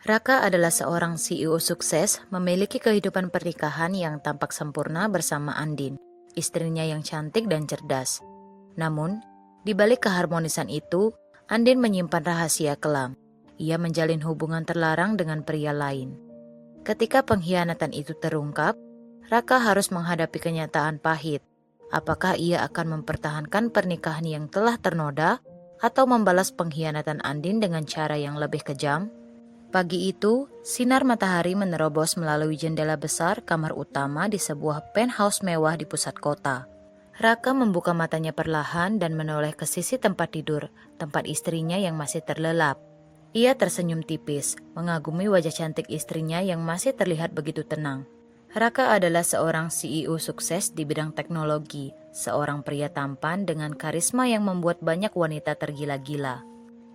Raka adalah seorang CEO sukses, memiliki kehidupan pernikahan yang tampak sempurna bersama Andin, istrinya yang cantik dan cerdas. Namun, di balik keharmonisan itu, Andin menyimpan rahasia kelam. Ia menjalin hubungan terlarang dengan pria lain. Ketika pengkhianatan itu terungkap, Raka harus menghadapi kenyataan pahit. Apakah ia akan mempertahankan pernikahan yang telah ternoda atau membalas pengkhianatan Andin dengan cara yang lebih kejam? Pagi itu, sinar matahari menerobos melalui jendela besar kamar utama di sebuah penthouse mewah di pusat kota. Raka membuka matanya perlahan dan menoleh ke sisi tempat tidur, tempat istrinya yang masih terlelap. Ia tersenyum tipis, mengagumi wajah cantik istrinya yang masih terlihat begitu tenang. Raka adalah seorang CEO sukses di bidang teknologi, seorang pria tampan dengan karisma yang membuat banyak wanita tergila-gila.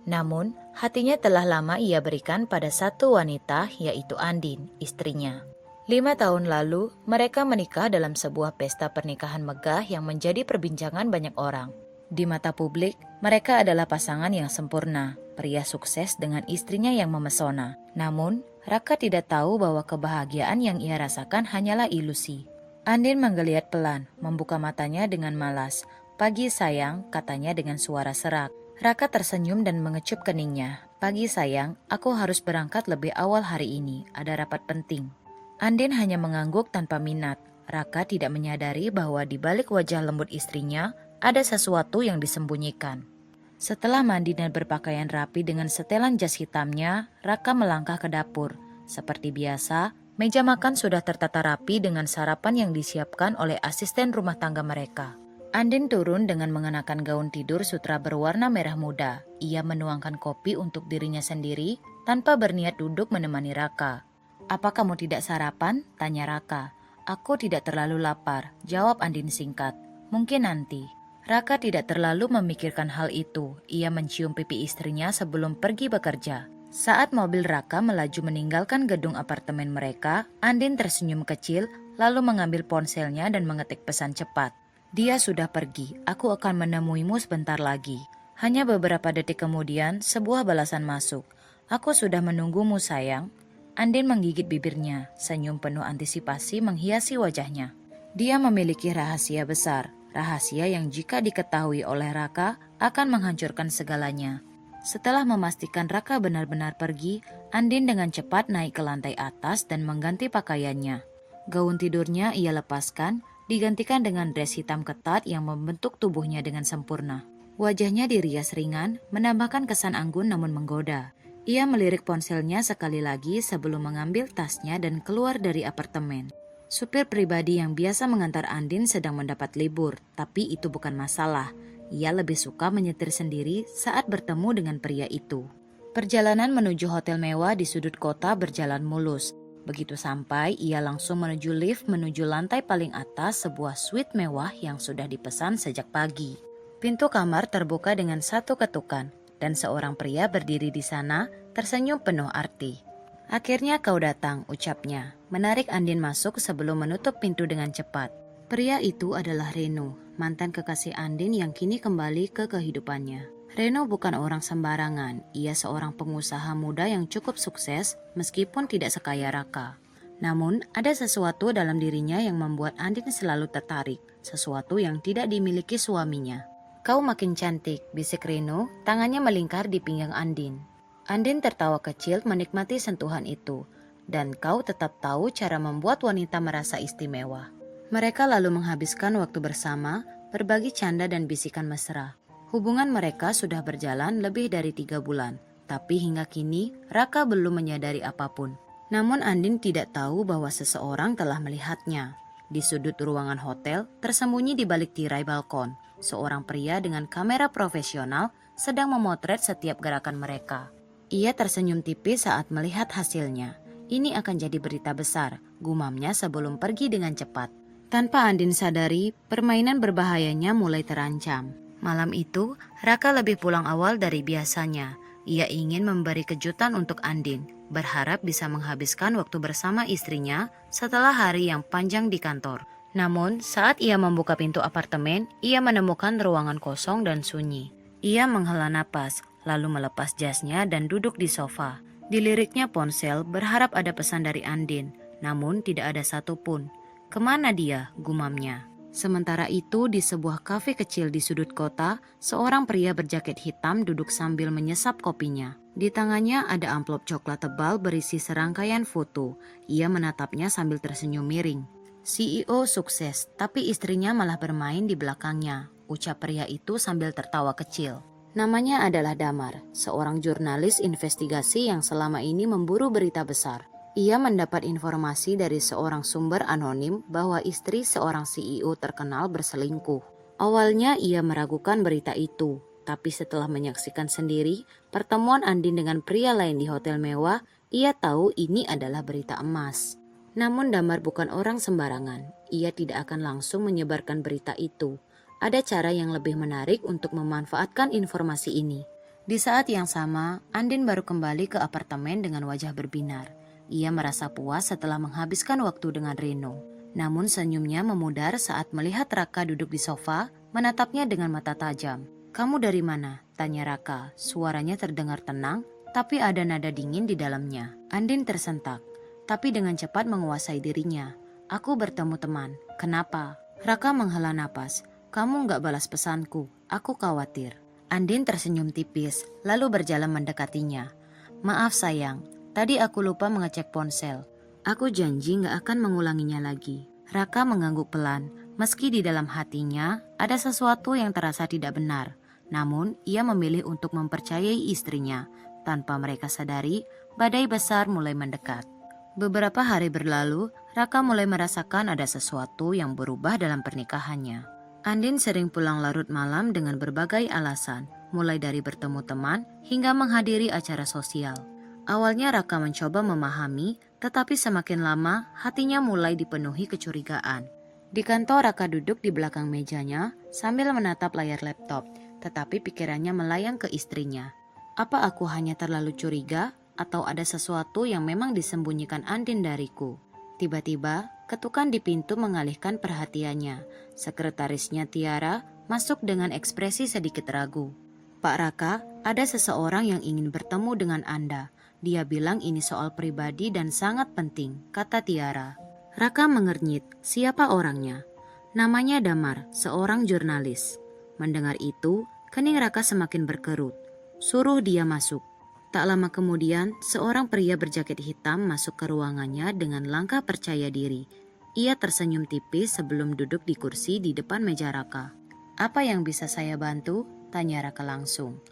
Namun, hatinya telah lama ia berikan pada satu wanita, yaitu Andin, istrinya. 5 tahun lalu, mereka menikah dalam sebuah pesta pernikahan megah yang menjadi perbincangan banyak orang. Di mata publik, mereka adalah pasangan yang sempurna, pria sukses dengan istrinya yang memesona. Namun, Raka tidak tahu bahwa kebahagiaan yang ia rasakan hanyalah ilusi. Andin menggeliat pelan, membuka matanya dengan malas. "Pagi sayang," katanya dengan suara serak. Raka tersenyum dan mengecup keningnya. "Pagi sayang, aku harus berangkat lebih awal hari ini, ada rapat penting." Andin hanya mengangguk tanpa minat. Raka tidak menyadari bahwa di balik wajah lembut istrinya, ada sesuatu yang disembunyikan. Setelah mandi dan berpakaian rapi dengan setelan jas hitamnya, Raka melangkah ke dapur. Seperti biasa, meja makan sudah tertata rapi dengan sarapan yang disiapkan oleh asisten rumah tangga mereka. Andin turun dengan mengenakan gaun tidur sutra berwarna merah muda. Ia menuangkan kopi untuk dirinya sendiri tanpa berniat duduk menemani Raka. "Apa kamu tidak sarapan?" tanya Raka. "Aku tidak terlalu lapar," jawab Andin singkat. "Mungkin nanti." Raka tidak terlalu memikirkan hal itu. Ia mencium pipi istrinya sebelum pergi bekerja. Saat mobil Raka melaju meninggalkan gedung apartemen mereka, Andin tersenyum kecil lalu mengambil ponselnya dan mengetik pesan cepat. "Dia sudah pergi, aku akan menemuimu sebentar lagi." Hanya beberapa detik kemudian, sebuah balasan masuk. "Aku sudah menunggumu sayang." Andin menggigit bibirnya, senyum penuh antisipasi menghiasi wajahnya. Dia memiliki rahasia besar, rahasia yang jika diketahui oleh Raka akan menghancurkan segalanya. Setelah memastikan Raka benar-benar pergi, Andin dengan cepat naik ke lantai atas dan mengganti pakaiannya. Gaun tidurnya ia lepaskan, digantikan dengan dress hitam ketat yang membentuk tubuhnya dengan sempurna. Wajahnya dirias ringan, menambahkan kesan anggun namun menggoda. Ia melirik ponselnya sekali lagi sebelum mengambil tasnya dan keluar dari apartemen. Supir pribadi yang biasa mengantar Andin sedang mendapat libur, tapi itu bukan masalah. Ia lebih suka menyetir sendiri saat bertemu dengan pria itu. Perjalanan menuju hotel mewah di sudut kota berjalan mulus. Begitu sampai, ia langsung menuju lift menuju lantai paling atas sebuah suite mewah yang sudah dipesan sejak pagi. Pintu kamar terbuka dengan satu ketukan, dan seorang pria berdiri di sana tersenyum penuh arti. "Akhirnya kau datang," ucapnya, menarik Andin masuk sebelum menutup pintu dengan cepat. Pria itu adalah Reno, mantan kekasih Andin yang kini kembali ke kehidupannya. Reno bukan orang sembarangan, ia seorang pengusaha muda yang cukup sukses meskipun tidak sekaya Raka. Namun, ada sesuatu dalam dirinya yang membuat Andin selalu tertarik, sesuatu yang tidak dimiliki suaminya. "Kau makin cantik," bisik Reno, tangannya melingkar di pinggang Andin. Andin tertawa kecil menikmati sentuhan itu, "Dan kau tetap tahu cara membuat wanita merasa istimewa." Mereka lalu menghabiskan waktu bersama, berbagi canda dan bisikan mesra. Hubungan mereka sudah berjalan lebih dari 3 bulan, tapi hingga kini Raka belum menyadari apapun. Namun Andin tidak tahu bahwa seseorang telah melihatnya. Di sudut ruangan hotel, tersembunyi di balik tirai balkon, seorang pria dengan kamera profesional sedang memotret setiap gerakan mereka. Ia tersenyum tipis saat melihat hasilnya. "Ini akan jadi berita besar," gumamnya sebelum pergi dengan cepat. Tanpa Andin sadari, permainan berbahayanya mulai terancam. Malam itu, Raka lebih pulang awal dari biasanya. Ia ingin memberi kejutan untuk Andin, berharap bisa menghabiskan waktu bersama istrinya setelah hari yang panjang di kantor. Namun, saat ia membuka pintu apartemen, ia menemukan ruangan kosong dan sunyi. Ia menghela napas, lalu melepas jasnya dan duduk di sofa. Diliriknya ponsel berharap ada pesan dari Andin, namun tidak ada satupun. Kemana dia? Gumamnya. Sementara itu di sebuah kafe kecil di sudut kota, seorang pria berjaket hitam duduk sambil menyesap kopinya. Di tangannya ada amplop coklat tebal berisi serangkaian foto. Ia menatapnya sambil tersenyum miring. CEO sukses, tapi istrinya malah bermain di belakangnya, ucap pria itu sambil tertawa kecil. Namanya adalah Damar, seorang jurnalis investigasi yang selama ini memburu berita besar. Ia mendapat informasi dari seorang sumber anonim bahwa istri seorang CEO terkenal berselingkuh. Awalnya ia meragukan berita itu, tapi setelah menyaksikan sendiri pertemuan Andin dengan pria lain di hotel mewah, ia tahu ini adalah berita emas. Namun Damar bukan orang sembarangan, ia tidak akan langsung menyebarkan berita itu. Ada cara yang lebih menarik untuk memanfaatkan informasi ini. Di saat yang sama, Andin baru kembali ke apartemen dengan wajah berbinar. Ia merasa puas setelah menghabiskan waktu dengan Reno. Namun senyumnya memudar saat melihat Raka duduk di sofa, menatapnya dengan mata tajam. "Kamu dari mana?" tanya Raka. Suaranya terdengar tenang, tapi ada nada dingin di dalamnya. Andin tersentak, tapi dengan cepat menguasai dirinya. "Aku bertemu teman." "Kenapa?" Raka menghela napas. "Kamu nggak balas pesanku. Aku khawatir." Andin tersenyum tipis, lalu berjalan mendekatinya. "Maaf sayang. Tadi aku lupa mengecek ponsel. Aku janji gak akan mengulanginya lagi." Raka mengangguk pelan, meski di dalam hatinya ada sesuatu yang terasa tidak benar. Namun ia memilih untuk mempercayai istrinya. Tanpa mereka sadari, badai besar mulai mendekat. Beberapa hari berlalu, Raka mulai merasakan ada sesuatu yang berubah dalam pernikahannya. Andin sering pulang larut malam dengan berbagai alasan, mulai dari bertemu teman hingga menghadiri acara sosial. Awalnya Raka mencoba memahami, tetapi semakin lama hatinya mulai dipenuhi kecurigaan. Di kantor Raka duduk di belakang mejanya sambil menatap layar laptop, tetapi pikirannya melayang ke istrinya. Apa aku hanya terlalu curiga atau ada sesuatu yang memang disembunyikan Andin dariku? Tiba-tiba ketukan di pintu mengalihkan perhatiannya. Sekretarisnya Tiara masuk dengan ekspresi sedikit ragu. "Pak Raka, ada seseorang yang ingin bertemu dengan Anda. Dia bilang ini soal pribadi dan sangat penting," kata Tiara. Raka mengernyit. "Siapa orangnya?" "Namanya Damar, seorang jurnalis." Mendengar itu, kening Raka semakin berkerut. "Suruh dia masuk." Tak lama kemudian, seorang pria berjaket hitam masuk ke ruangannya dengan langkah percaya diri. Ia tersenyum tipis sebelum duduk di kursi di depan meja Raka. "Apa yang bisa saya bantu?" tanya Raka langsung.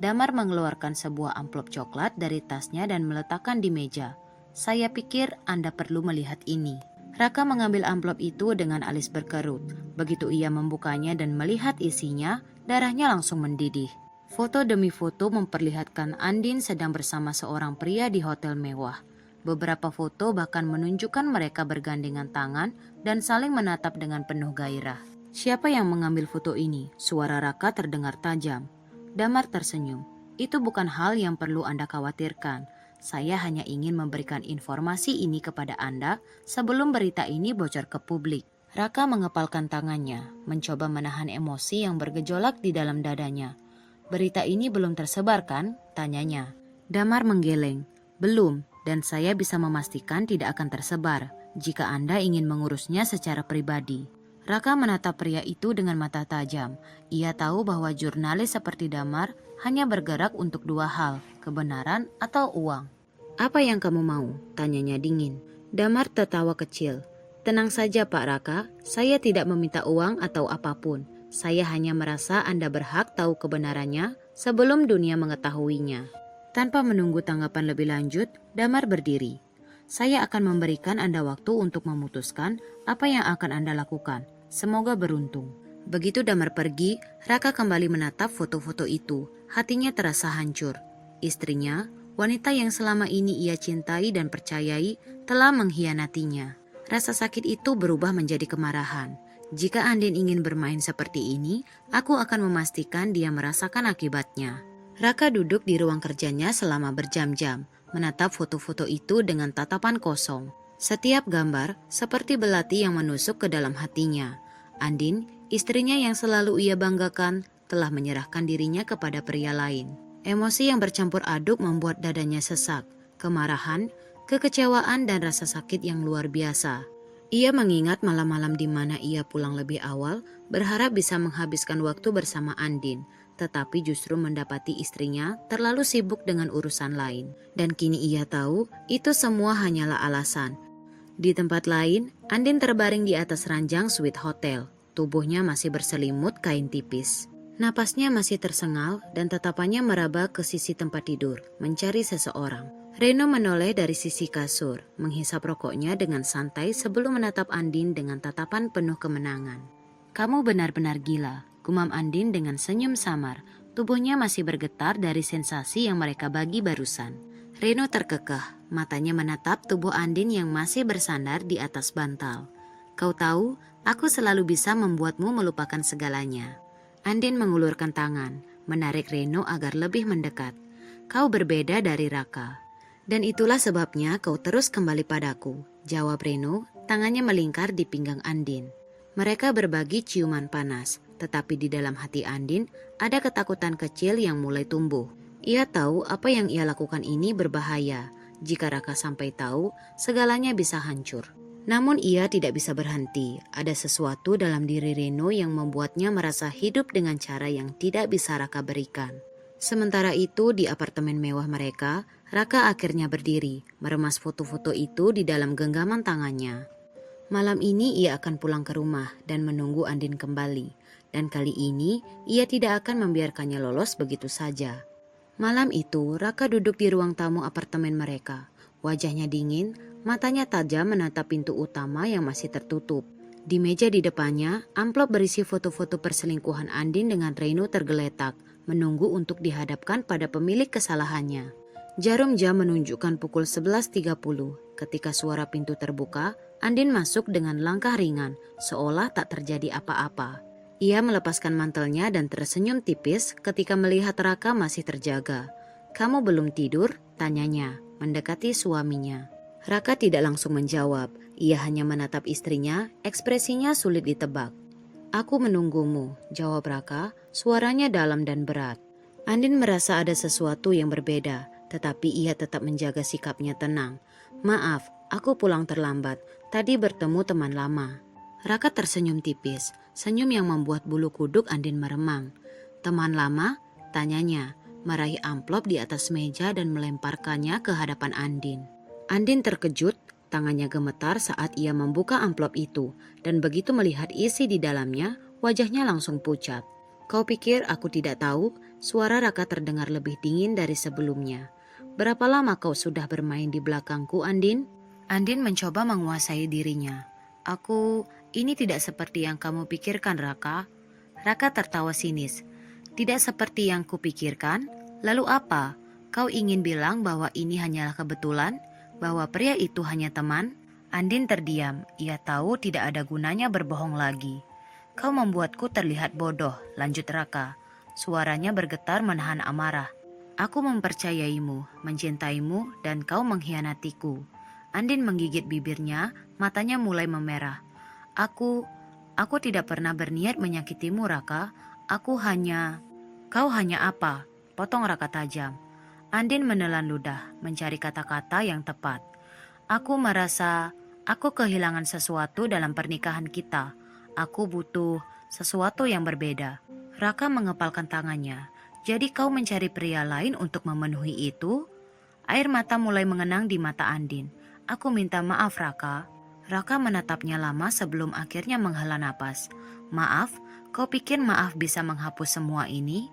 Damar mengeluarkan sebuah amplop coklat dari tasnya dan meletakkan di meja. "Saya pikir Anda perlu melihat ini." Raka mengambil amplop itu dengan alis berkerut. Begitu ia membukanya dan melihat isinya, darahnya langsung mendidih. Foto demi foto memperlihatkan Andin sedang bersama seorang pria di hotel mewah. Beberapa foto bahkan menunjukkan mereka bergandengan tangan dan saling menatap dengan penuh gairah. "Siapa yang mengambil foto ini?" Suara Raka terdengar tajam. Damar tersenyum. "Itu bukan hal yang perlu Anda khawatirkan. Saya hanya ingin memberikan informasi ini kepada Anda sebelum berita ini bocor ke publik." Raka mengepalkan tangannya, mencoba menahan emosi yang bergejolak di dalam dadanya. "Berita ini belum tersebar kan?" tanyanya. Damar menggeleng. "Belum, dan saya bisa memastikan tidak akan tersebar jika Anda ingin mengurusnya secara pribadi." Raka menatap pria itu dengan mata tajam. Ia tahu bahwa jurnalis seperti Damar hanya bergerak untuk dua hal, kebenaran atau uang. "Apa yang kamu mau?" tanyanya dingin. Damar tertawa kecil. "Tenang saja Pak Raka, saya tidak meminta uang atau apapun. Saya hanya merasa Anda berhak tahu kebenarannya sebelum dunia mengetahuinya." Tanpa menunggu tanggapan lebih lanjut, Damar berdiri. "Saya akan memberikan Anda waktu untuk memutuskan apa yang akan Anda lakukan. Semoga beruntung." Begitu Damar pergi, Raka kembali menatap foto-foto itu. Hatinya terasa hancur. Istrinya, wanita yang selama ini ia cintai dan percayai, telah mengkhianatinya. Rasa sakit itu berubah menjadi kemarahan. "Jika Andin ingin bermain seperti ini, aku akan memastikan dia merasakan akibatnya." Raka duduk di ruang kerjanya selama berjam-jam, menatap foto-foto itu dengan tatapan kosong. Setiap gambar seperti belati yang menusuk ke dalam hatinya. Andin, istrinya yang selalu ia banggakan, telah menyerahkan dirinya kepada pria lain. Emosi yang bercampur aduk membuat dadanya sesak. kemarahan, kekecewaan dan rasa sakit yang luar biasa. Ia mengingat malam-malam di mana ia pulang lebih awal, berharap bisa menghabiskan waktu bersama Andin, tetapi justru mendapati istrinya terlalu sibuk dengan urusan lain. Dan kini ia tahu itu semua hanyalah alasan. Di tempat lain, Andin terbaring di atas ranjang suite hotel. Tubuhnya masih berselimut kain tipis. Napasnya masih tersengal dan tatapannya meraba ke sisi tempat tidur, mencari seseorang. Reno menoleh dari sisi kasur, menghisap rokoknya dengan santai sebelum menatap Andin dengan tatapan penuh kemenangan. "Kamu benar-benar gila," gumam Andin dengan senyum samar. Tubuhnya masih bergetar dari sensasi yang mereka bagi barusan. Reno terkekeh, matanya menatap tubuh Andin yang masih bersandar di atas bantal. "Kau tahu, aku selalu bisa membuatmu melupakan segalanya." Andin mengulurkan tangan, menarik Reno agar lebih mendekat. "Kau berbeda dari Raka. Dan itulah sebabnya kau terus kembali padaku," jawab Reno, tangannya melingkar di pinggang Andin. Mereka berbagi ciuman panas, tetapi di dalam hati Andin ada ketakutan kecil yang mulai tumbuh. Ia tahu apa yang ia lakukan ini berbahaya. Jika Raka sampai tahu, segalanya bisa hancur. Namun ia tidak bisa berhenti. Ada sesuatu dalam diri Reno yang membuatnya merasa hidup dengan cara yang tidak bisa Raka berikan. Sementara itu di apartemen mewah mereka, Raka akhirnya berdiri, meremas foto-foto itu di dalam genggaman tangannya. Malam ini ia akan pulang ke rumah dan menunggu Andin kembali. Dan kali ini ia tidak akan membiarkannya lolos begitu saja. Malam itu Raka duduk di ruang tamu apartemen mereka. Wajahnya dingin, matanya tajam menatap pintu utama yang masih tertutup. Di meja di depannya, amplop berisi foto-foto perselingkuhan Andin dengan Reno tergeletak, menunggu untuk dihadapkan pada pemilik kesalahannya. Jarum jam menunjukkan pukul 11.30. Ketika suara pintu terbuka, Andin masuk dengan langkah ringan, seolah tak terjadi apa-apa. Ia melepaskan mantelnya dan tersenyum tipis ketika melihat Raka masih terjaga. "Kamu belum tidur?" tanyanya, mendekati suaminya. Raka tidak langsung menjawab, ia hanya menatap istrinya, ekspresinya sulit ditebak. "Aku menunggumu," jawab Raka, suaranya dalam dan berat. Andin merasa ada sesuatu yang berbeda, tetapi ia tetap menjaga sikapnya tenang. "Maaf, aku pulang terlambat, tadi bertemu teman lama." Raka tersenyum tipis, senyum yang membuat bulu kuduk Andin meremang. "Teman lama?" tanyanya, meraih amplop di atas meja dan melemparkannya ke hadapan Andin. Andin terkejut. Tangannya gemetar saat ia membuka amplop itu, dan begitu melihat isi di dalamnya, wajahnya langsung pucat. "Kau pikir aku tidak tahu?" Suara Raka terdengar lebih dingin dari sebelumnya. "Berapa lama kau sudah bermain di belakangku, Andin?" Andin mencoba menguasai dirinya. Ini tidak seperti yang kamu pikirkan, Raka." Raka tertawa sinis. "Tidak seperti yang kupikirkan? Lalu apa? Kau ingin bilang bahwa ini hanyalah kebetulan? Bahwa pria itu hanya teman?" Andin terdiam. Ia tahu tidak ada gunanya berbohong lagi. "Kau membuatku terlihat bodoh," lanjut Raka. Suaranya bergetar menahan amarah. "Aku mempercayaimu, mencintaimu, dan kau mengkhianatiku." Andin menggigit bibirnya, matanya mulai memerah. Aku tidak pernah berniat menyakitimu, Raka. Kau hanya apa?" potong Raka tajam. Andin menelan ludah, mencari kata-kata yang tepat. "Aku merasa aku kehilangan sesuatu dalam pernikahan kita. Aku butuh sesuatu yang berbeda." Raka mengepalkan tangannya. "Jadi kau mencari pria lain untuk memenuhi itu?" Air mata mulai mengenang di mata Andin. "Aku minta maaf, Raka." Raka menatapnya lama sebelum akhirnya menghela napas. "Maaf? Kau pikir maaf bisa menghapus semua ini?"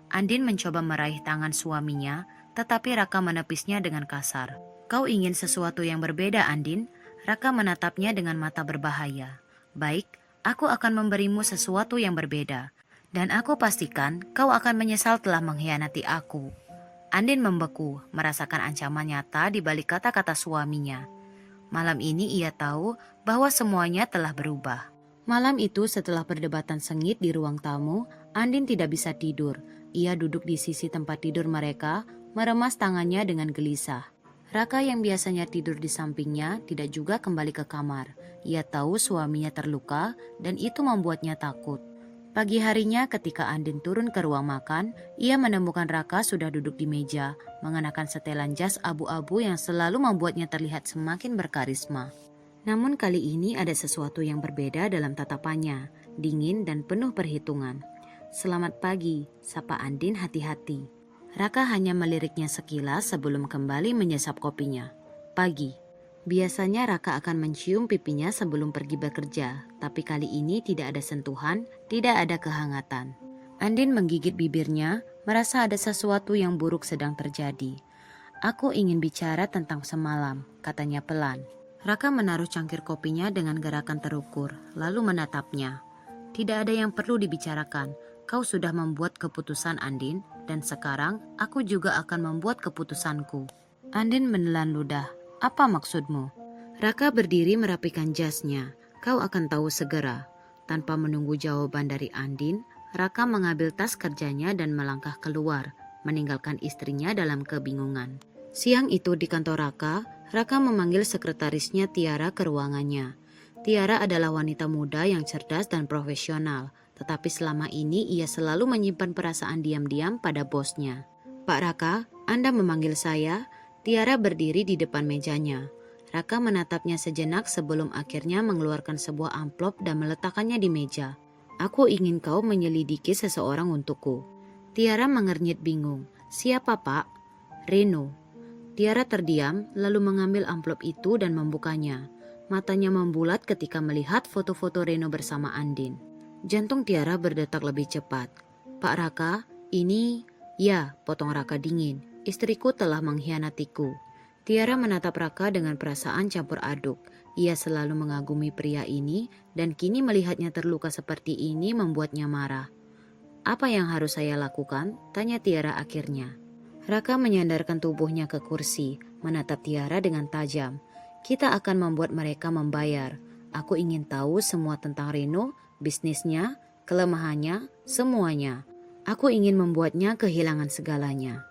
Andin mencoba meraih tangan suaminya, tetapi Raka menepisnya dengan kasar. "Kau ingin sesuatu yang berbeda, Andin?" Raka menatapnya dengan mata berbahaya. "Baik, aku akan memberimu sesuatu yang berbeda. Dan aku pastikan kau akan menyesal telah mengkhianati aku." Andin membeku, merasakan ancaman nyata di balik kata-kata suaminya. Malam ini ia tahu bahwa semuanya telah berubah. Malam itu setelah perdebatan sengit di ruang tamu, Andin tidak bisa tidur. Ia duduk di sisi tempat tidur mereka, meremas tangannya dengan gelisah. Raka yang biasanya tidur di sampingnya tidak juga kembali ke kamar. Ia tahu suaminya terluka dan itu membuatnya takut. Pagi harinya ketika Andin turun ke ruang makan, ia menemukan Raka sudah duduk di meja, mengenakan setelan jas abu-abu yang selalu membuatnya terlihat semakin berkarisma. Namun kali ini ada sesuatu yang berbeda dalam tatapannya, dingin dan penuh perhitungan. "Selamat pagi," sapa Andin hati-hati. Raka hanya meliriknya sekilas sebelum kembali menyesap kopinya. "Pagi." Biasanya Raka akan mencium pipinya sebelum pergi bekerja, tapi kali ini tidak ada sentuhan, tidak ada kehangatan. Andin menggigit bibirnya, merasa ada sesuatu yang buruk sedang terjadi. "Aku ingin bicara tentang semalam," katanya pelan. Raka menaruh cangkir kopinya dengan gerakan terukur, lalu menatapnya. "Tidak ada yang perlu dibicarakan. Kau sudah membuat keputusan, Andin, dan sekarang aku juga akan membuat keputusanku." Andin menelan ludah. "Apa maksudmu?" Raka berdiri merapikan jasnya. "Kau akan tahu segera." Tanpa menunggu jawaban dari Andin, Raka mengambil tas kerjanya dan melangkah keluar, meninggalkan istrinya dalam kebingungan. Siang itu di kantor Raka memanggil sekretarisnya Tiara ke ruangannya. Tiara adalah wanita muda yang cerdas dan profesional, tetapi selama ini ia selalu menyimpan perasaan diam-diam pada bosnya. "Pak Raka, Anda memanggil saya?" Tiara berdiri di depan mejanya. Raka menatapnya sejenak sebelum akhirnya mengeluarkan sebuah amplop dan meletakkannya di meja. "Aku ingin kau menyelidiki seseorang untukku." Tiara mengernyit bingung. "Siapa, Pak?" "Reno." Tiara terdiam lalu mengambil amplop itu dan membukanya. Matanya membulat ketika melihat foto-foto Reno bersama Andin. Jantung Tiara berdetak lebih cepat. "Pak Raka, ini..." "Ya," potong Raka dingin. "Istriku telah mengkhianatiku." Tiara menatap Raka dengan perasaan campur aduk. Ia selalu mengagumi pria ini dan kini melihatnya terluka seperti ini membuatnya marah. "Apa yang harus saya lakukan?" tanya Tiara akhirnya. Raka menyandarkan tubuhnya ke kursi, menatap Tiara dengan tajam. "Kita akan membuat mereka membayar. Aku ingin tahu semua tentang Reno, bisnisnya, kelemahannya, semuanya. Aku ingin membuatnya kehilangan segalanya."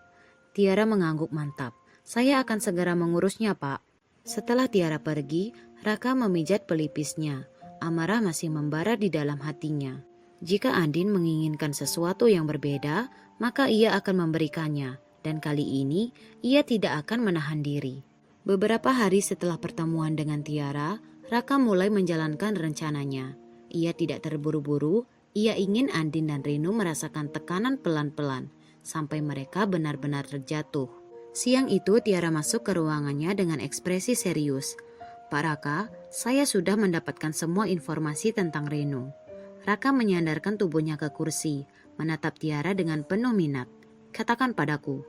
Tiara mengangguk mantap. "Saya akan segera mengurusnya, Pak." Setelah Tiara pergi, Raka memijat pelipisnya. Amarah masih membara di dalam hatinya. Jika Andin menginginkan sesuatu yang berbeda, maka ia akan memberikannya. Dan kali ini, ia tidak akan menahan diri. Beberapa hari setelah pertemuan dengan Tiara, Raka mulai menjalankan rencananya. Ia tidak terburu-buru, ia ingin Andin dan Reno merasakan tekanan pelan-pelan, sampai mereka benar-benar terjatuh. Siang itu Tiara masuk ke ruangannya dengan ekspresi serius. "Pak Raka, saya sudah mendapatkan semua informasi tentang Reno." Raka menyandarkan tubuhnya ke kursi, menatap Tiara dengan penuh minat. "Katakan padaku."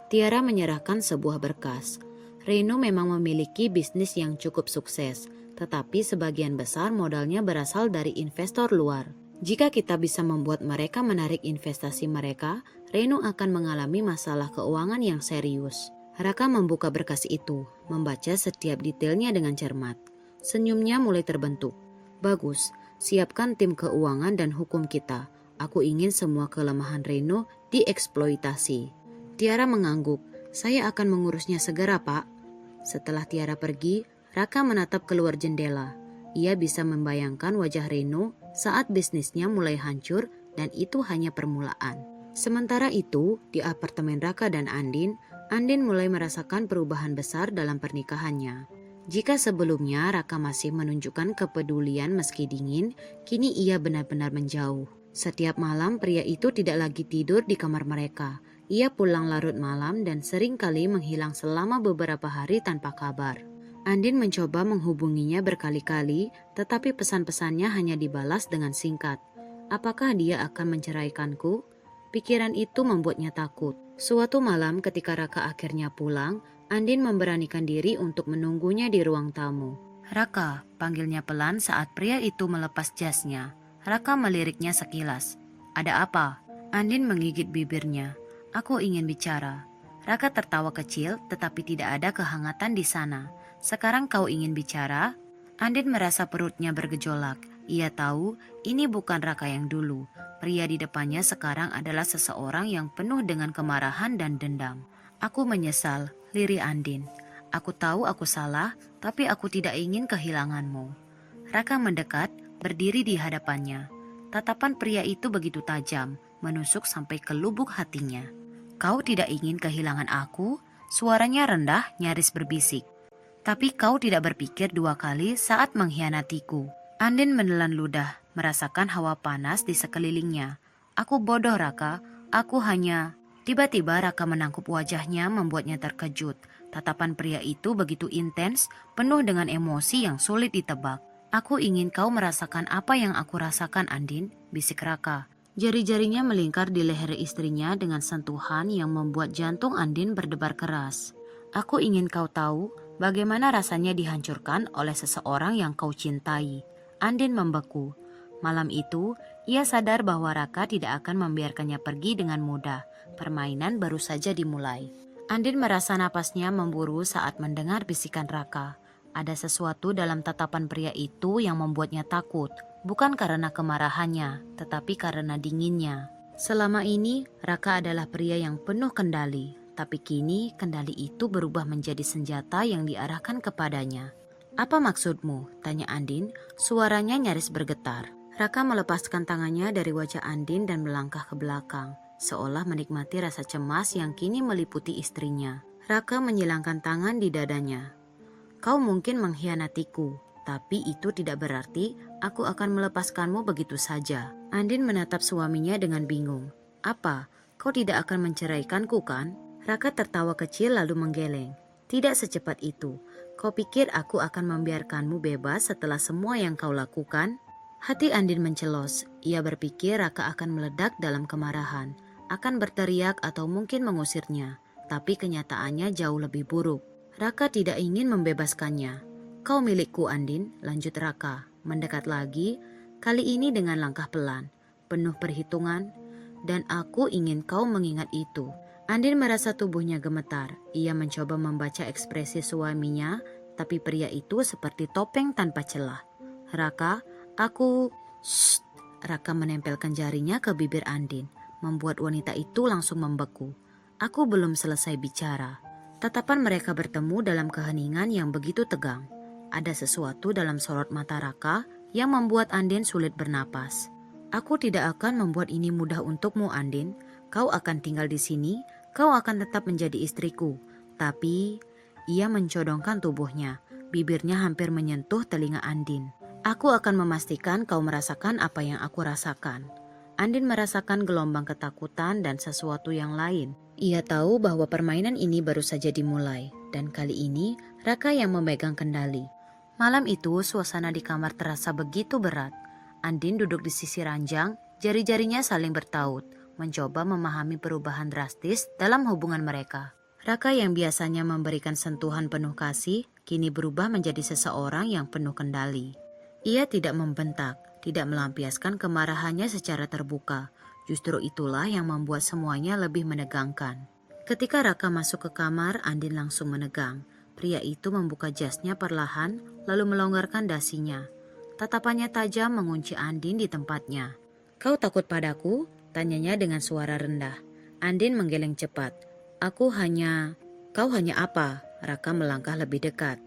Tiara menyerahkan sebuah berkas. "Reno memang memiliki bisnis yang cukup sukses, tetapi sebagian besar modalnya berasal dari investor luar. Jika kita bisa membuat mereka menarik investasi mereka, Reno akan mengalami masalah keuangan yang serius." Raka membuka berkas itu, membaca setiap detailnya dengan cermat. Senyumnya mulai terbentuk. "Bagus, siapkan tim keuangan dan hukum kita. Aku ingin semua kelemahan Reno dieksploitasi." Tiara mengangguk. "Saya akan mengurusnya segera, Pak." Setelah Tiara pergi, Raka menatap keluar jendela. Ia bisa membayangkan wajah Reno saat bisnisnya mulai hancur dan itu hanya permulaan. Sementara itu, di apartemen Raka dan Andin mulai merasakan perubahan besar dalam pernikahannya. Jika sebelumnya Raka masih menunjukkan kepedulian meski dingin, kini ia benar-benar menjauh. Setiap malam pria itu tidak lagi tidur di kamar mereka. Ia pulang larut malam dan sering kali menghilang selama beberapa hari tanpa kabar. Andin mencoba menghubunginya berkali-kali, tetapi pesan-pesannya hanya dibalas dengan singkat. Apakah dia akan menceraikanku? Pikiran itu membuatnya takut. Suatu malam ketika Raka akhirnya pulang, Andin memberanikan diri untuk menunggunya di ruang tamu. "Raka," panggilnya pelan saat pria itu melepas jasnya. Raka meliriknya sekilas. "Ada apa?" Andin menggigit bibirnya. "Aku ingin bicara." Raka tertawa kecil, tetapi tidak ada kehangatan di sana. "Sekarang kau ingin bicara?" Andin merasa perutnya bergejolak. Ia tahu ini bukan Raka yang dulu. Pria di depannya sekarang adalah seseorang yang penuh dengan kemarahan dan dendam. "Aku menyesal," lirih Andin. "Aku tahu aku salah, tapi aku tidak ingin kehilanganmu." Raka mendekat, berdiri di hadapannya. Tatapan pria itu begitu tajam, menusuk sampai ke lubuk hatinya. "Kau tidak ingin kehilangan aku?" Suaranya rendah, nyaris berbisik. "Tapi kau tidak berpikir dua kali saat mengkhianatiku." Andin menelan ludah, merasakan hawa panas di sekelilingnya. "Aku bodoh, Raka. Aku hanya..." Tiba-tiba Raka menangkup wajahnya membuatnya terkejut. Tatapan pria itu begitu intens, penuh dengan emosi yang sulit ditebak. "Aku ingin kau merasakan apa yang aku rasakan, Andin," bisik Raka. Jari-jarinya melingkar di leher istrinya dengan sentuhan yang membuat jantung Andin berdebar keras. "Aku ingin kau tahu bagaimana rasanya dihancurkan oleh seseorang yang kau cintai." Andin membeku. Malam itu, ia sadar bahwa Raka tidak akan membiarkannya pergi dengan mudah. Permainan baru saja dimulai. Andin merasa napasnya memburu saat mendengar bisikan Raka. Ada sesuatu dalam tatapan pria itu yang membuatnya takut, bukan karena kemarahannya, tetapi karena dinginnya. Selama ini, Raka adalah pria yang penuh kendali, tapi kini kendali itu berubah menjadi senjata yang diarahkan kepadanya. "Apa maksudmu?" tanya Andin, suaranya nyaris bergetar. Raka melepaskan tangannya dari wajah Andin dan melangkah ke belakang, seolah menikmati rasa cemas yang kini meliputi istrinya. Raka menyilangkan tangan di dadanya. "Kau mungkin mengkhianatiku, tapi itu tidak berarti aku akan melepaskanmu begitu saja." Andin menatap suaminya dengan bingung. "Apa? Kau tidak akan menceraikanku, kan?" Raka tertawa kecil lalu menggeleng. "Tidak secepat itu. Kau pikir aku akan membiarkanmu bebas setelah semua yang kau lakukan?" Hati Andin mencelos. Ia berpikir Raka akan meledak dalam kemarahan, akan berteriak atau mungkin mengusirnya. Tapi kenyataannya jauh lebih buruk. Raka tidak ingin membebaskannya. "Kau milikku, Andin," lanjut Raka, mendekat lagi, kali ini dengan langkah pelan, penuh perhitungan, "dan aku ingin kau mengingat itu." Andin merasa tubuhnya gemetar. Ia mencoba membaca ekspresi suaminya, tapi pria itu seperti topeng tanpa celah. "Raka, aku..." "Shh!" Raka menempelkan jarinya ke bibir Andin, membuat wanita itu langsung membeku. "Aku belum selesai bicara." Tatapan mereka bertemu dalam keheningan yang begitu tegang. Ada sesuatu dalam sorot mata Raka yang membuat Andin sulit bernapas. "Aku tidak akan membuat ini mudah untukmu, Andin. Kau akan tinggal di sini, kau akan tetap menjadi istriku. Tapi..." Ia mencodongkan tubuhnya, bibirnya hampir menyentuh telinga Andin. "Aku akan memastikan kau merasakan apa yang aku rasakan." Andin merasakan gelombang ketakutan dan sesuatu yang lain. Ia tahu bahwa permainan ini baru saja dimulai, dan kali ini Raka yang memegang kendali. Malam itu suasana di kamar terasa begitu berat. Andin duduk di sisi ranjang, jari-jarinya saling bertaut, mencoba memahami perubahan drastis dalam hubungan mereka. Raka yang biasanya memberikan sentuhan penuh kasih, kini berubah menjadi seseorang yang penuh kendali. Ia tidak membentak, tidak melampiaskan kemarahannya secara terbuka. Justru itulah yang membuat semuanya lebih menegangkan. Ketika Raka masuk ke kamar, Andin langsung menegang. Pria itu membuka jasnya perlahan, lalu melonggarkan dasinya. Tatapannya tajam mengunci Andin di tempatnya. "Kau takut padaku?" tanyanya dengan suara rendah. Andin menggeleng cepat. "Aku hanya..." "Kau hanya apa?" Raka melangkah lebih dekat.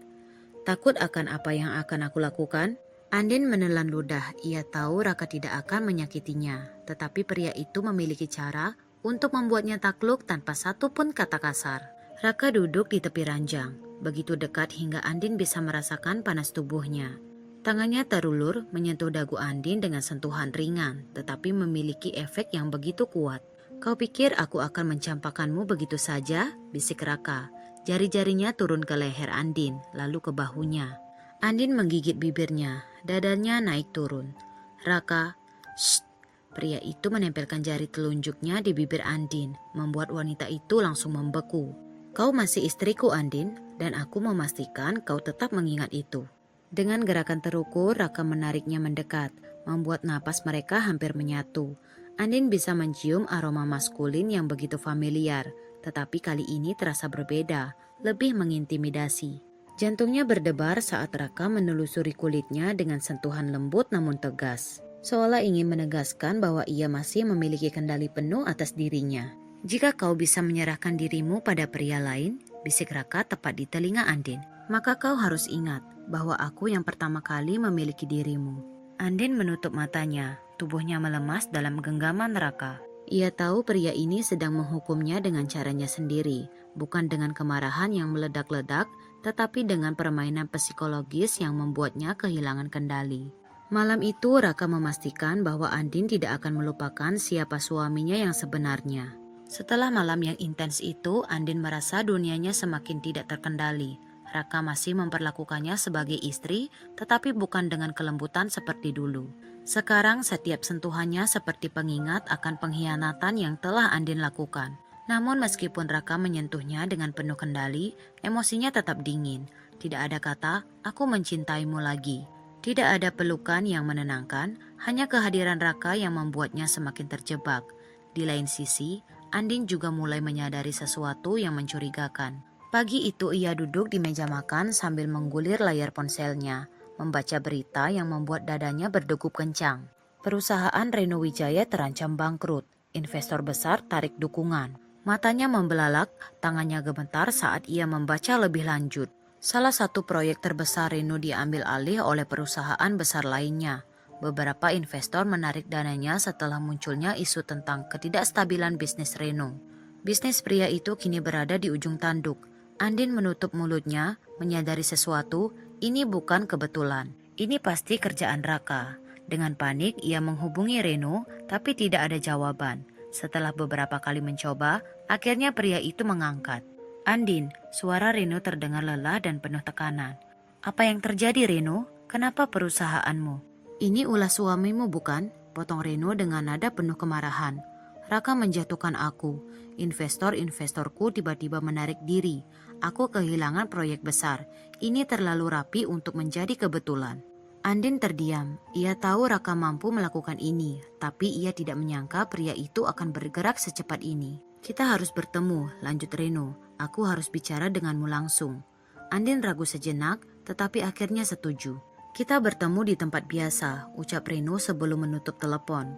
"Takut akan apa yang akan aku lakukan?" Andin menelan ludah. Ia tahu Raka tidak akan menyakitinya, tetapi pria itu memiliki cara untuk membuatnya takluk tanpa satu pun kata kasar. Raka duduk di tepi ranjang, begitu dekat hingga Andin bisa merasakan panas tubuhnya. Tangannya terulur menyentuh dagu Andin dengan sentuhan ringan, tetapi memiliki efek yang begitu kuat. "Kau pikir aku akan mencampakkanmu begitu saja?" bisik Raka. Jari-jarinya turun ke leher Andin, lalu ke bahunya. Andin menggigit bibirnya, dadanya naik turun. "Raka, shh!" Pria itu menempelkan jari telunjuknya di bibir Andin, membuat wanita itu langsung membeku. "Kau masih istriku, Andin, dan aku memastikan kau tetap mengingat itu." Dengan gerakan terukur, Raka menariknya mendekat, membuat napas mereka hampir menyatu. Andin bisa mencium aroma maskulin yang begitu familiar, tetapi kali ini terasa berbeda, lebih mengintimidasi. Jantungnya berdebar saat Raka menelusuri kulitnya dengan sentuhan lembut namun tegas, seolah ingin menegaskan bahwa ia masih memiliki kendali penuh atas dirinya. "Jika kau bisa menyerahkan dirimu pada pria lain," bisik Raka tepat di telinga Andin, "maka kau harus ingat bahwa aku yang pertama kali memiliki dirimu." Andin menutup matanya, tubuhnya melemas dalam genggaman Raka. Ia tahu pria ini sedang menghukumnya dengan caranya sendiri, bukan dengan kemarahan yang meledak-ledak, tetapi dengan permainan psikologis yang membuatnya kehilangan kendali. Malam itu Raka memastikan bahwa Andin tidak akan melupakan siapa suaminya yang sebenarnya. Setelah malam yang intens itu, Andin merasa dunianya semakin tidak terkendali. Raka masih memperlakukannya sebagai istri, tetapi bukan dengan kelembutan seperti dulu. Sekarang setiap sentuhannya seperti pengingat akan pengkhianatan yang telah Andin lakukan. Namun meskipun Raka menyentuhnya dengan penuh kendali, emosinya tetap dingin. Tidak ada kata, "Aku mencintaimu" lagi. Tidak ada pelukan yang menenangkan, hanya kehadiran Raka yang membuatnya semakin terjebak. Di lain sisi, Andin juga mulai menyadari sesuatu yang mencurigakan. Pagi itu ia duduk di meja makan sambil menggulir layar ponselnya, membaca berita yang membuat dadanya berdegup kencang. Perusahaan Reno Wijaya terancam bangkrut, investor besar tarik dukungan. Matanya membelalak, tangannya gemetar saat ia membaca lebih lanjut. Salah satu proyek terbesar Reno diambil alih oleh perusahaan besar lainnya. Beberapa investor menarik dananya setelah munculnya isu tentang ketidakstabilan bisnis Reno. Bisnis pria itu kini berada di ujung tanduk. Andin menutup mulutnya, menyadari sesuatu, ini bukan kebetulan. Ini pasti kerjaan Raka. Dengan panik, ia menghubungi Reno, tapi tidak ada jawaban. Setelah beberapa kali mencoba, akhirnya pria itu mengangkat. "Andin," suara Reno terdengar lelah dan penuh tekanan. "Apa yang terjadi, Reno? Kenapa perusahaanmu?" "Ini ulah suamimu bukan?" potong Reno dengan nada penuh kemarahan. "Raka menjatuhkan aku. Investor-investorku tiba-tiba menarik diri. Aku kehilangan proyek besar. Ini terlalu rapi untuk menjadi kebetulan." Andin terdiam. Ia tahu Raka mampu melakukan ini, tapi ia tidak menyangka pria itu akan bergerak secepat ini. "Kita harus bertemu," lanjut Reno. "Aku harus bicara denganmu langsung." Andin ragu sejenak, tetapi akhirnya setuju. "Kita bertemu di tempat biasa," ucap Reno sebelum menutup telepon.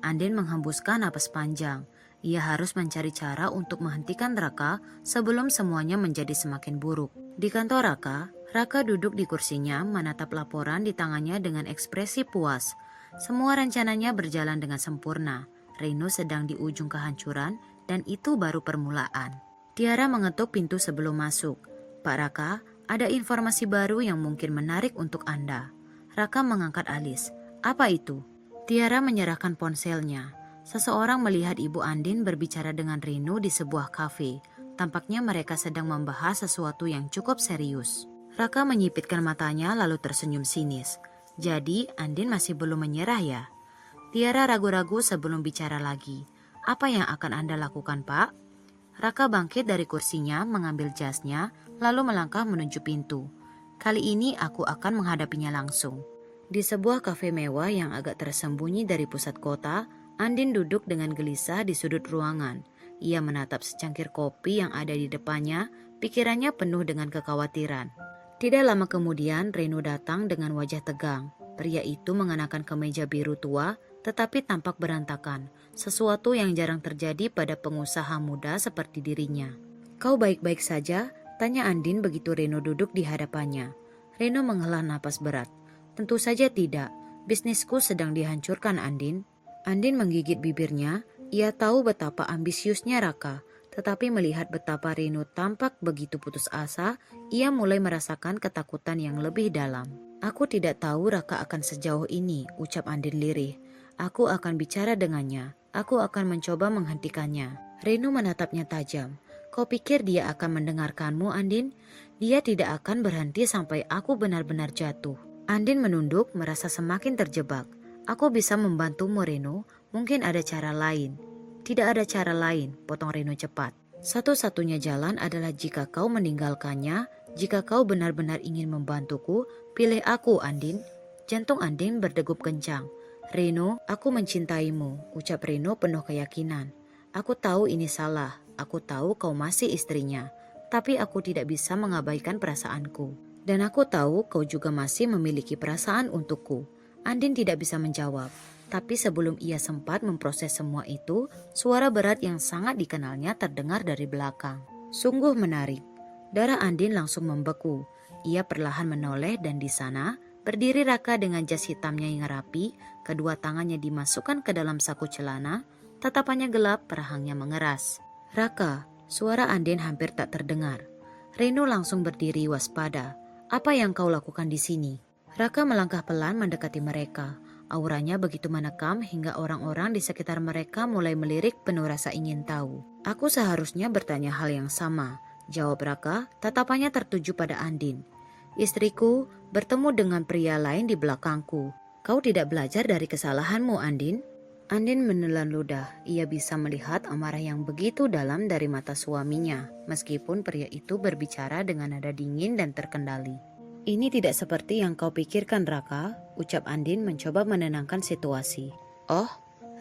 Andin menghembuskan napas panjang. Ia harus mencari cara untuk menghentikan Raka sebelum semuanya menjadi semakin buruk. Di kantor Raka duduk di kursinya menatap laporan di tangannya dengan ekspresi puas. Semua rencananya berjalan dengan sempurna. Reno sedang di ujung kehancuran dan itu baru permulaan. Tiara mengetuk pintu sebelum masuk. "Pak Raka, ada informasi baru yang mungkin menarik untuk Anda." Raka mengangkat alis. "Apa itu?" Tiara menyerahkan ponselnya. Seseorang melihat Ibu Andin berbicara dengan Reno di sebuah kafe. Tampaknya mereka sedang membahas sesuatu yang cukup serius. Raka menyipitkan matanya lalu tersenyum sinis. "Jadi Andin masih belum menyerah ya?" Tiara ragu-ragu sebelum bicara lagi. "Apa yang akan Anda lakukan, Pak?" Raka bangkit dari kursinya, mengambil jasnya, lalu melangkah menuju pintu. "Kali ini aku akan menghadapinya langsung." Di sebuah kafe mewah yang agak tersembunyi dari pusat kota, Andin duduk dengan gelisah di sudut ruangan. Ia menatap secangkir kopi yang ada di depannya, pikirannya penuh dengan kekhawatiran. Tidak lama kemudian Reno datang dengan wajah tegang. Pria itu mengenakan kemeja biru tua, tetapi tampak berantakan. Sesuatu yang jarang terjadi pada pengusaha muda seperti dirinya. "Kau baik-baik saja?" tanya Andin begitu Reno duduk di hadapannya. Reno menghela napas berat. "Tentu saja tidak. Bisnisku sedang dihancurkan, Andin." Andin menggigit bibirnya. Ia tahu betapa ambisiusnya Raka, tetapi melihat betapa Reno tampak begitu putus asa, ia mulai merasakan ketakutan yang lebih dalam. "Aku tidak tahu Raka akan sejauh ini," ucap Andin lirih. "Aku akan bicara dengannya. Aku akan mencoba menghentikannya." Reno menatapnya tajam. "Kau pikir dia akan mendengarkanmu, Andin? Dia tidak akan berhenti sampai aku benar-benar jatuh." Andin menunduk, merasa semakin terjebak. "Aku bisa membantumu, Reno. Mungkin ada cara lain." "Tidak ada cara lain," potong Reno cepat. "Satu-satunya jalan adalah jika kau meninggalkannya. Jika kau benar-benar ingin membantuku, pilih aku, Andin." Jantung Andin berdegup kencang. "Reno, aku mencintaimu," ucap Reno penuh keyakinan. "Aku tahu ini salah. Aku tahu kau masih istrinya. Tapi aku tidak bisa mengabaikan perasaanku. Dan aku tahu kau juga masih memiliki perasaan untukku." Andin tidak bisa menjawab. Tapi sebelum ia sempat memproses semua itu, suara berat yang sangat dikenalnya terdengar dari belakang. Sungguh menarik. Darah Andin langsung membeku. Ia perlahan menoleh dan di sana, Berdiri Raka dengan jas hitamnya yang rapi, kedua tangannya dimasukkan ke dalam saku celana, tatapannya gelap, perahangnya mengeras. "Raka," suara Andin hampir tak terdengar. Reno langsung berdiri waspada. "Apa yang kau lakukan di sini?" Raka melangkah pelan mendekati mereka. Auranya begitu menekam hingga orang-orang di sekitar mereka mulai melirik penuh rasa ingin tahu. "Aku seharusnya bertanya hal yang sama," jawab Raka, tatapannya tertuju pada Andin. "Istriku bertemu dengan pria lain di belakangku. Kau tidak belajar dari kesalahanmu, Andin?" Andin menelan ludah. Ia bisa melihat amarah yang begitu dalam dari mata suaminya, meskipun pria itu berbicara dengan nada dingin dan terkendali. "Ini tidak seperti yang kau pikirkan, Raka," ucap Andin mencoba menenangkan situasi. "Oh,"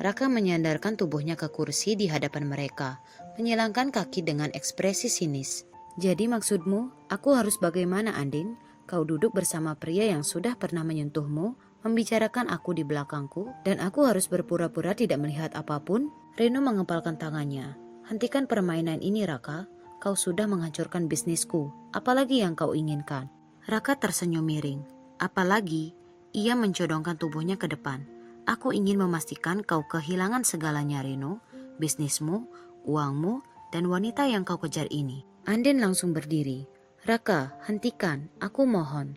Raka menyandarkan tubuhnya ke kursi di hadapan mereka, menyilangkan kaki dengan ekspresi sinis. "Jadi maksudmu, aku harus bagaimana, Andin? Kau duduk bersama pria yang sudah pernah menyentuhmu, membicarakan aku di belakangku, dan aku harus berpura-pura tidak melihat apapun?" Reno mengepalkan tangannya. "Hentikan permainan ini, Raka. Kau sudah menghancurkan bisnisku. Apalagi yang kau inginkan?" Raka tersenyum miring. "Apalagi?" Ia mencodongkan tubuhnya ke depan. "Aku ingin memastikan kau kehilangan segalanya, Reno. Bisnismu, uangmu, dan wanita yang kau kejar ini." Andin langsung berdiri. "Raka, hentikan. Aku mohon."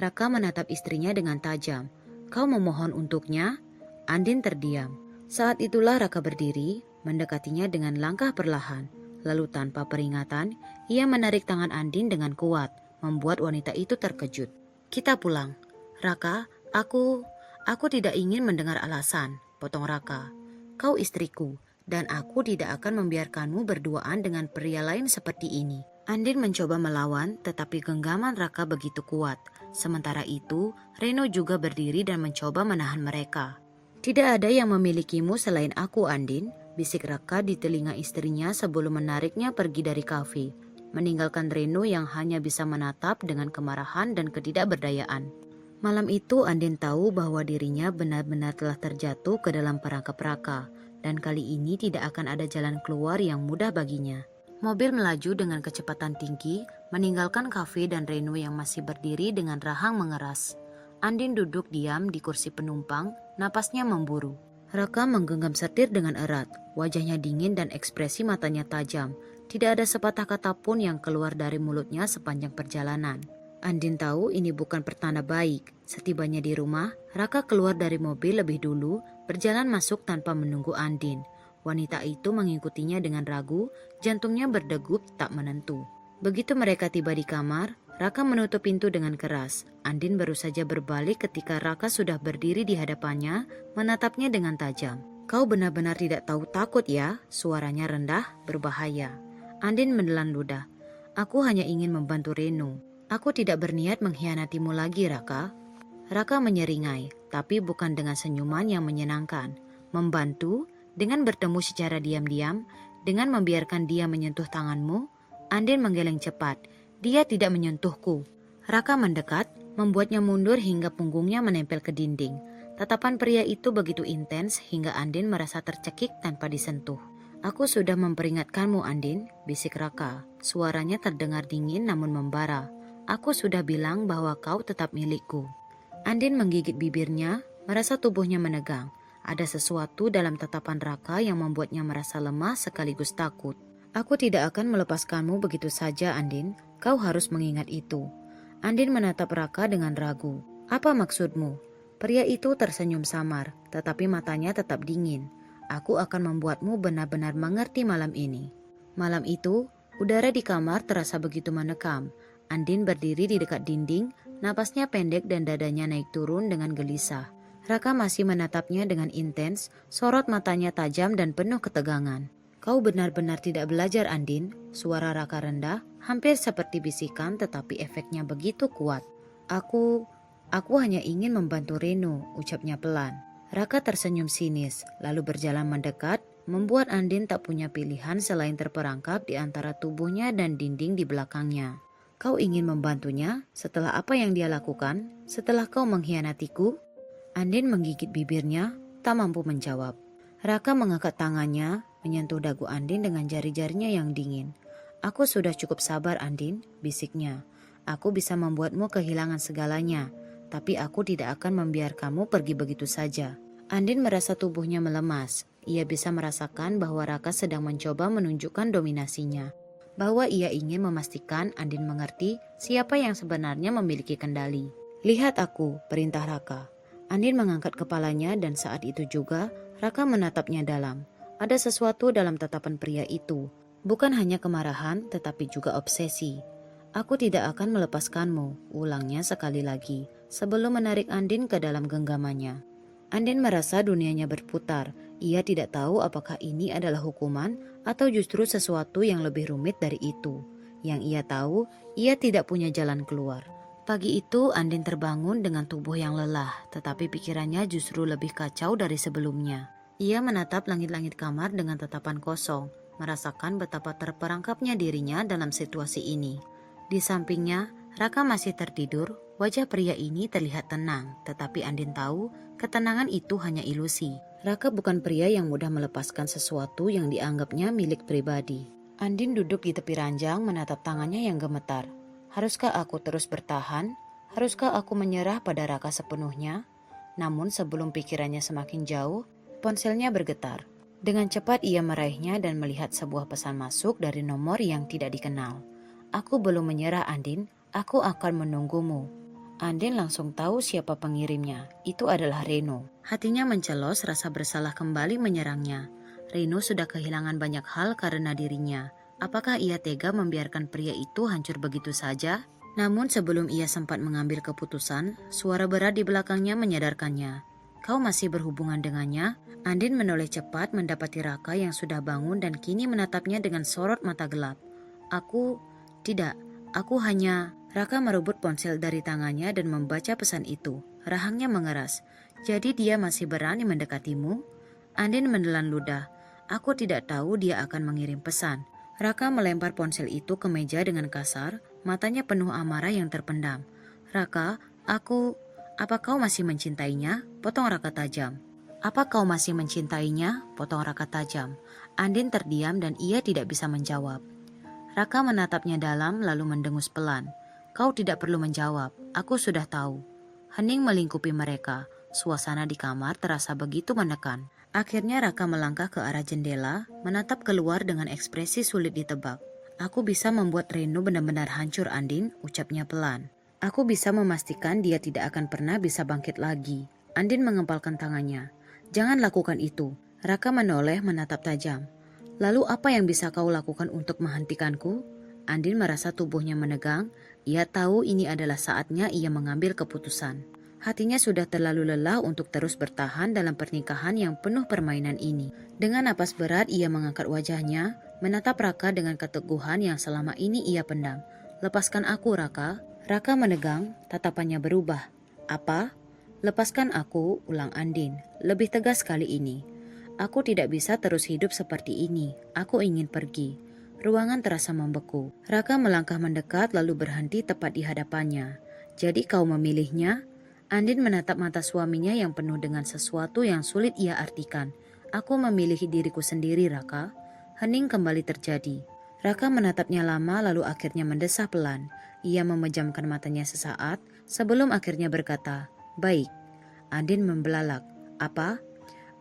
Raka menatap istrinya dengan tajam. "Kau memohon untuknya?" Andin terdiam. Saat itulah Raka berdiri, mendekatinya dengan langkah perlahan. Lalu tanpa peringatan, ia menarik tangan Andin dengan kuat, membuat wanita itu terkejut. "Kita pulang." "Raka, aku tidak ingin mendengar alasan," potong Raka. "Kau istriku, dan aku tidak akan membiarkanmu berduaan dengan pria lain seperti ini." Andin mencoba melawan, tetapi genggaman Raka begitu kuat. Sementara itu, Reno juga berdiri dan mencoba menahan mereka. "Tidak ada yang memilikimu selain aku, Andin," bisik Raka di telinga istrinya sebelum menariknya pergi dari kafe, meninggalkan Reno yang hanya bisa menatap dengan kemarahan dan ketidakberdayaan. Malam itu Andin tahu bahwa dirinya benar-benar telah terjatuh ke dalam perangkap Raka, dan kali ini tidak akan ada jalan keluar yang mudah baginya. Mobil melaju dengan kecepatan tinggi, meninggalkan kafe dan Reno yang masih berdiri dengan rahang mengeras. Andin duduk diam di kursi penumpang, napasnya memburu. Raka menggenggam setir dengan erat, wajahnya dingin dan ekspresi matanya tajam. Tidak ada sepatah kata pun yang keluar dari mulutnya sepanjang perjalanan. Andin tahu ini bukan pertanda baik. Setibanya di rumah, Raka keluar dari mobil lebih dulu, berjalan masuk tanpa menunggu Andin. Wanita itu mengikutinya dengan ragu, jantungnya berdegup tak menentu. Begitu mereka tiba di kamar, Raka menutup pintu dengan keras. Andin baru saja berbalik ketika Raka sudah berdiri di hadapannya, menatapnya dengan tajam. "Kau benar-benar tidak tahu takut ya?" Suaranya rendah, berbahaya. Andin menelan ludah. "Aku hanya ingin membantu Reno. Aku tidak berniat mengkhianatimu lagi, Raka." Raka menyeringai, tapi bukan dengan senyuman yang menyenangkan. "Membantu? Dengan bertemu secara diam-diam? Dengan membiarkan dia menyentuh tanganmu?" Andin menggeleng cepat. "Dia tidak menyentuhku." Raka mendekat, membuatnya mundur hingga punggungnya menempel ke dinding. Tatapan pria itu begitu intens hingga Andin merasa tercekik tanpa disentuh. "Aku sudah memperingatkanmu, Andin," bisik Raka. Suaranya terdengar dingin namun membara. "Aku sudah bilang bahwa kau tetap milikku." Andin menggigit bibirnya, merasa tubuhnya menegang. Ada sesuatu dalam tatapan Raka yang membuatnya merasa lemah sekaligus takut. "Aku tidak akan melepaskanmu begitu saja, Andin. Kau harus mengingat itu." Andin menatap Raka dengan ragu. "Apa maksudmu?" Pria itu tersenyum samar, tetapi matanya tetap dingin. "Aku akan membuatmu benar-benar mengerti malam ini." Malam itu, udara di kamar terasa begitu menekam. Andin berdiri di dekat dinding, napasnya pendek dan dadanya naik turun dengan gelisah. Raka masih menatapnya dengan intens, sorot matanya tajam dan penuh ketegangan. "Kau benar-benar tidak belajar, Andin." Suara Raka rendah, hampir seperti bisikan tetapi efeknya begitu kuat. Aku hanya ingin membantu Reno," ucapnya pelan. Raka tersenyum sinis, lalu berjalan mendekat, membuat Andin tak punya pilihan selain terperangkap di antara tubuhnya dan dinding di belakangnya. "Kau ingin membantunya setelah apa yang dia lakukan? Setelah kau mengkhianatiku?" Andin menggigit bibirnya, tak mampu menjawab. Raka mengangkat tangannya, menyentuh dagu Andin dengan jari-jarinya yang dingin. "Aku sudah cukup sabar, Andin," bisiknya. "Aku bisa membuatmu kehilangan segalanya, tapi aku tidak akan membiarkanmu pergi begitu saja. Andin merasa tubuhnya melemas. Ia bisa merasakan bahwa Raka sedang mencoba menunjukkan dominasinya. Bahwa ia ingin memastikan Andin mengerti siapa yang sebenarnya memiliki kendali. Lihat aku, perintah Raka. Andin mengangkat kepalanya dan saat itu juga Raka menatapnya dalam. Ada sesuatu dalam tatapan pria itu. Bukan hanya kemarahan tetapi juga obsesi. Aku tidak akan melepaskanmu, ulangnya sekali lagi sebelum menarik Andin ke dalam genggamannya. Andin merasa dunianya berputar. Ia tidak tahu apakah ini adalah hukuman atau justru sesuatu yang lebih rumit dari itu. Yang ia tahu, ia tidak punya jalan keluar. Pagi itu Andin terbangun dengan tubuh yang lelah, tetapi pikirannya justru lebih kacau dari sebelumnya. Ia menatap langit-langit kamar dengan tatapan kosong, merasakan betapa terperangkapnya dirinya dalam situasi ini. Di sampingnya, Raka masih tertidur. Wajah pria ini terlihat tenang, tetapi Andin tahu ketenangan itu hanya ilusi. Raka bukan pria yang mudah melepaskan sesuatu yang dianggapnya milik pribadi. Andin duduk di tepi ranjang menatap tangannya yang gemetar. Haruskah aku terus bertahan? Haruskah aku menyerah pada Raka sepenuhnya? Namun sebelum pikirannya semakin jauh, ponselnya bergetar. Dengan cepat ia meraihnya dan melihat sebuah pesan masuk dari nomor yang tidak dikenal. Aku belum menyerah Andin, aku akan menunggumu. Andin langsung tahu siapa pengirimnya, itu adalah Reno. Hatinya mencelos, rasa bersalah kembali menyerangnya. Reno sudah kehilangan banyak hal karena dirinya. Apakah ia tega membiarkan pria itu hancur begitu saja? Namun sebelum ia sempat mengambil keputusan, suara berat di belakangnya menyadarkannya. Kau masih berhubungan dengannya? Andin menoleh cepat mendapati Raka yang sudah bangun dan kini menatapnya dengan sorot mata gelap. Tidak, aku hanya... Raka merebut ponsel dari tangannya dan membaca pesan itu. Rahangnya mengeras. Jadi dia masih berani mendekatimu? Andin menelan ludah. Aku tidak tahu dia akan mengirim pesan. Raka melempar ponsel itu ke meja dengan kasar, matanya penuh amarah yang terpendam. Raka, apa kau masih mencintainya? Potong Raka tajam. Apa kau masih mencintainya? Potong Raka tajam. Andin terdiam dan ia tidak bisa menjawab. Raka menatapnya dalam lalu mendengus pelan. Kau tidak perlu menjawab, aku sudah tahu. Hening melingkupi mereka, suasana di kamar terasa begitu menekan. Akhirnya Raka melangkah ke arah jendela, menatap keluar dengan ekspresi sulit ditebak. Aku bisa membuat Reno benar-benar hancur Andin, ucapnya pelan. Aku bisa memastikan dia tidak akan pernah bisa bangkit lagi. Andin mengempalkan tangannya. Jangan lakukan itu. Raka menoleh menatap tajam. Lalu apa yang bisa kau lakukan untuk menghentikanku? Andin merasa tubuhnya menegang. Ia tahu ini adalah saatnya ia mengambil keputusan. Hatinya sudah terlalu lelah untuk terus bertahan dalam pernikahan yang penuh permainan ini. Dengan napas berat ia mengangkat wajahnya, menatap Raka dengan keteguhan yang selama ini ia pendam. Lepaskan aku Raka. Raka menegang, tatapannya berubah. Apa? Lepaskan aku, ulang Andin. Lebih tegas kali ini. Aku tidak bisa terus hidup seperti ini. Aku ingin pergi. Ruangan terasa membeku. Raka melangkah mendekat lalu berhenti tepat di hadapannya. Jadi kau memilihnya? Andin menatap mata suaminya yang penuh dengan sesuatu yang sulit ia artikan. Aku memilih diriku sendiri Raka. Hening kembali terjadi. Raka menatapnya lama lalu akhirnya mendesah pelan. Ia memejamkan matanya sesaat sebelum akhirnya berkata, baik. Andin membelalak. Apa?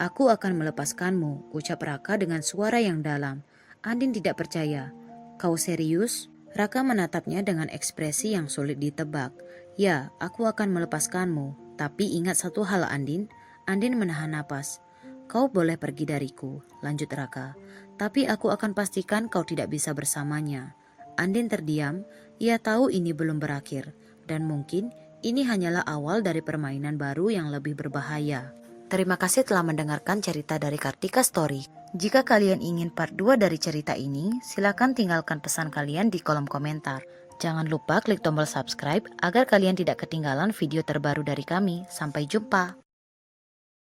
Aku akan melepaskanmu, ucap Raka dengan suara yang dalam. Andin tidak percaya. Kau serius? Raka menatapnya dengan ekspresi yang sulit ditebak. Ya, aku akan melepaskanmu. Tapi ingat satu hal Andin. Andin menahan napas. Kau boleh pergi dariku, lanjut Raka. Tapi aku akan pastikan kau tidak bisa bersamanya. Andin terdiam. Ia tahu ini belum berakhir. Dan mungkin ini hanyalah awal dari permainan baru yang lebih berbahaya. Terima kasih telah mendengarkan cerita dari Kartika Story. Jika kalian ingin part 2 dari cerita ini, silakan tinggalkan pesan kalian di kolom komentar. Jangan lupa klik tombol subscribe agar kalian tidak ketinggalan video terbaru dari kami. Sampai jumpa.